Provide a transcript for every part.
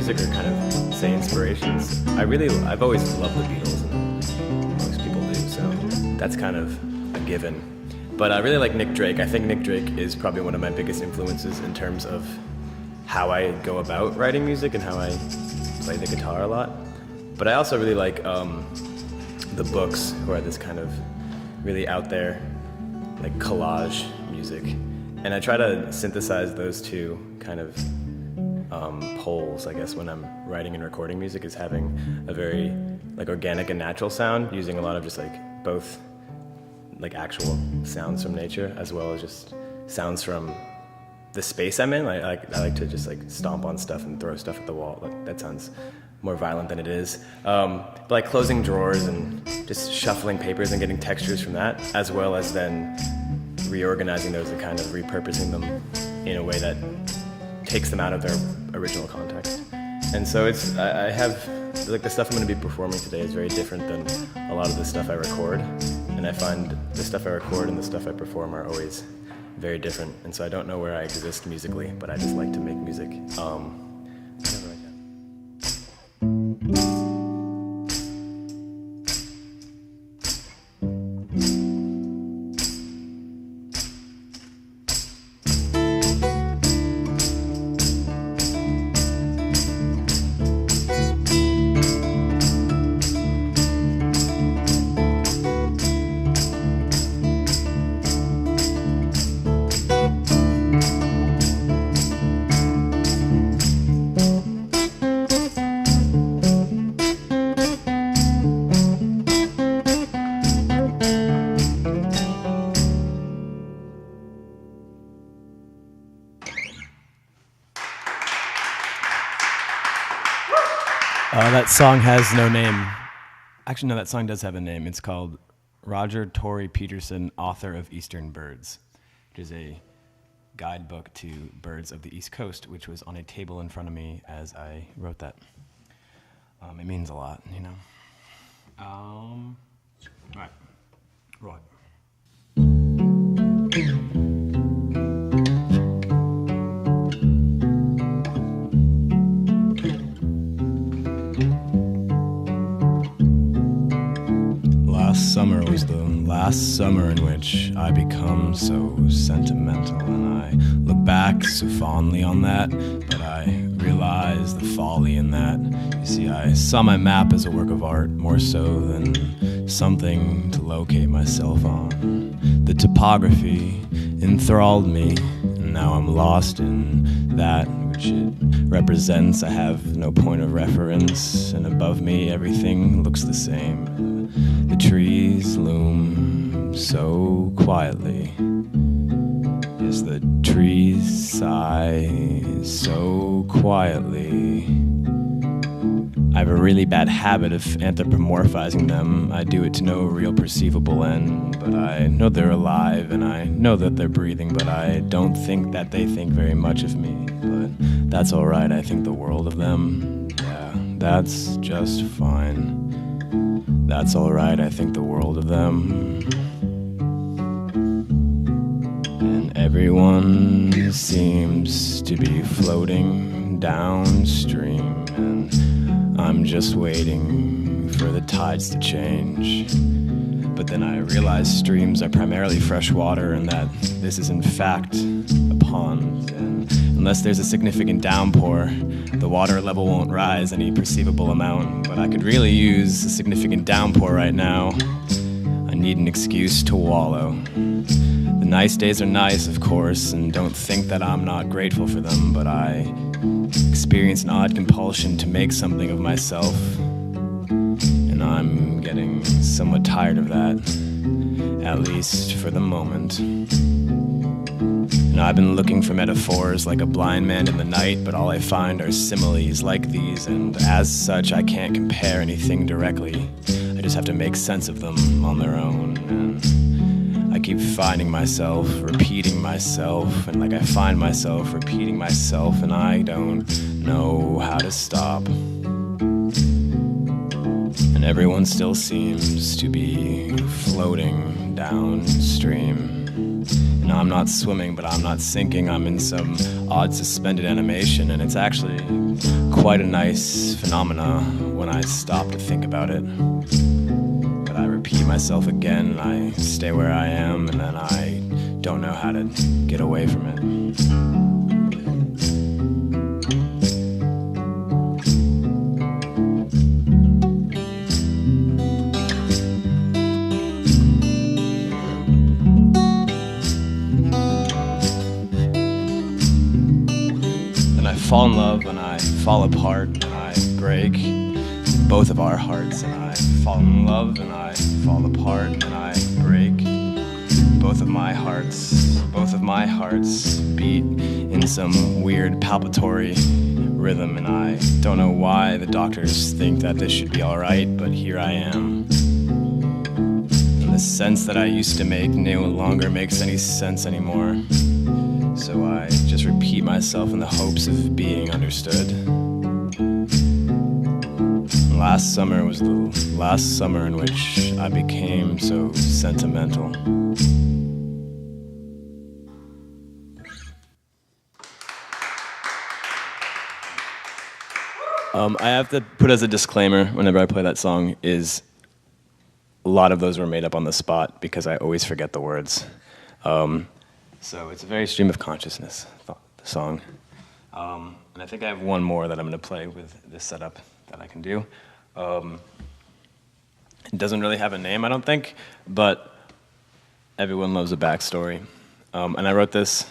music or kind of say inspirations, I've always loved the Beatles, and most people do, so that's kind of a given. But I really like Nick Drake. I think Nick Drake is probably one of my biggest influences in terms of how I go about writing music and how I play the guitar a lot. But I also really like the Books, who are this kind of really out there, like collage music. And I try to synthesize those two kind of poles, I guess, when I'm writing and recording music, is having a very like organic and natural sound, using a lot of just like both like actual sounds from nature as well as just sounds from the space I'm in. I like to just like stomp on stuff and throw stuff at the wall. Like, that sounds more violent than it is. But like closing drawers and just shuffling papers and getting textures from that, as well as then reorganizing those and kind of repurposing them in a way that takes them out of their original context. And so I have, like, the stuff I'm going to be performing today is very different than a lot of the stuff I record. And I find the stuff I record and the stuff I perform are always very different. And so I don't know where I exist musically, but I just like to make music whenever I can. That song has no name. Actually, no, that song does have a name. It's called Roger Torrey Peterson, Author of Eastern Birds, which is a guidebook to birds of the East Coast, which was on a table in front of me as I wrote that. It means a lot, you know. All right. Right. Summer was the last summer in which I become so sentimental, and I look back so fondly on that, but I realize the folly in that. You see, I saw my map as a work of art more so than something to locate myself on. The topography enthralled me, and now I'm lost in that which it represents. I have no point of reference, and above me everything looks the same. The trees loom so quietly. Yes, the trees sigh so quietly. I have a really bad habit of anthropomorphizing them. I do it to no real perceivable end, but I know they're alive and I know that they're breathing, but I don't think that they think very much of me. But that's alright, I think the world of them. Yeah, that's just fine. That's alright, I think the world of them. And everyone seems to be floating downstream, and I'm just waiting for the tides to change. But then I realize streams are primarily fresh water, and that this is in fact a pond. And unless there's a significant downpour, the water level won't rise any perceivable amount. But I could really use a significant downpour right now. I need an excuse to wallow. The nice days are nice, of course, and don't think that I'm not grateful for them, but I experience an odd compulsion to make something of myself, and I'm getting somewhat tired of that, at least for the moment. And I've been looking for metaphors like a blind man in the night, but all I find are similes like these, and as such I can't compare anything directly. I just have to make sense of them on their own, and I keep finding myself repeating myself, and like I find myself repeating myself, and I don't know how to stop. And everyone still seems to be floating downstream. And I'm not swimming, but I'm not sinking. I'm in some odd suspended animation, and it's actually quite a nice phenomena when I stop to think about it. But I repeat myself again, and I stay where I am, and then I don't know how to get away from it. Fall in love and I fall apart and I break both of our hearts, and I fall in love and I fall apart and I break both of my hearts. Both of my hearts beat in some weird palpatory rhythm, and I don't know why the doctors think that this should be alright, but here I am. And the sense that I used to make no longer makes any sense anymore. So I just repeat myself in the hopes of being understood. Last summer was the last summer in which I became so sentimental. I have to put as a disclaimer whenever I play that song is a lot of those were made up on the spot because I always forget the words. So it's a very stream of consciousness, the song. And I think I have one more that I'm going to play with this setup that I can do. It doesn't really have a name, I don't think, but everyone loves a backstory. And I wrote this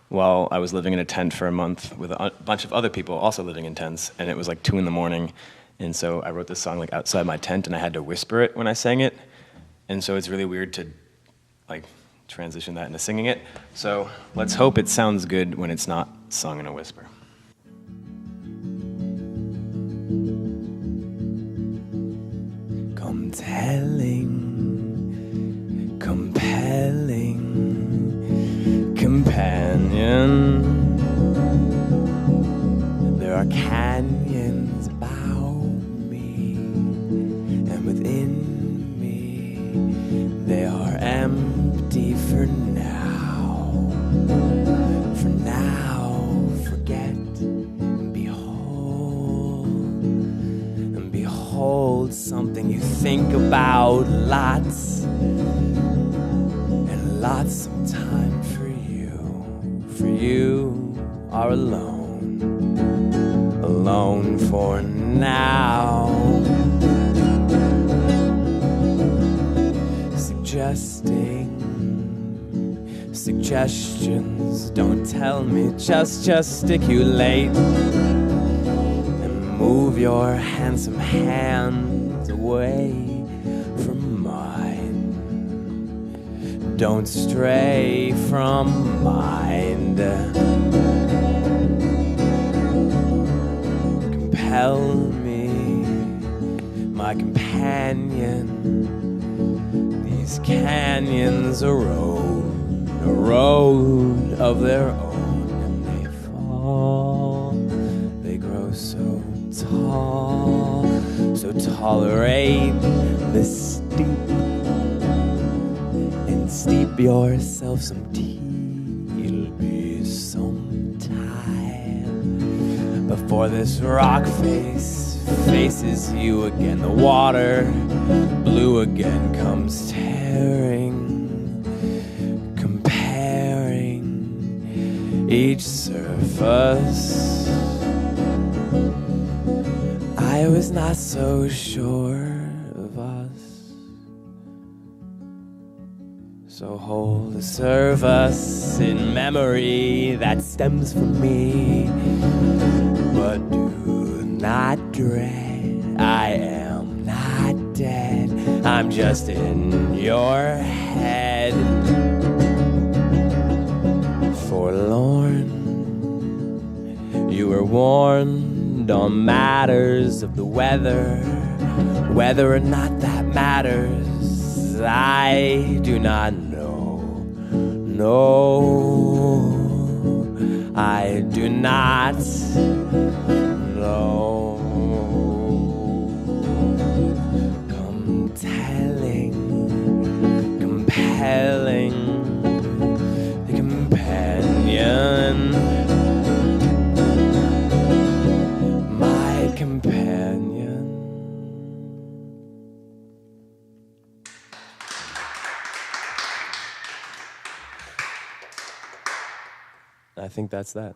while I was living in a tent for a month with a bunch of other people also living in tents, and it was like 2 a.m, and so I wrote this song like outside my tent, and I had to whisper it when I sang it, and so it's really weird to like transition that into singing it. So let's hope it sounds good when it's not sung in a whisper. Compelling, compelling companion. There are canyons about me, and within me they are empty for now. For now, forget and behold something you think about lots, and lots of time for you. For you are alone, alone for now. Suggestions, don't tell me, just gesticulate and move your handsome hands away from mine. Don't stray from mind. Compel me, my companion. These canyons a road of their own, and they fall, they grow so tall, so tolerate the steep, and steep yourself some tea. It'll be some time before this rock face faces you again. The water blue again comes tearing, each surface. I was not so sure of us, so hold a service in memory that stems from me. But do not dread, I am not dead, I'm just in your head. Forlorn, you were warned on matters of the weather, whether or not that matters, I do not know. No, I do not know. Compelling companion. My companion. I think that's that.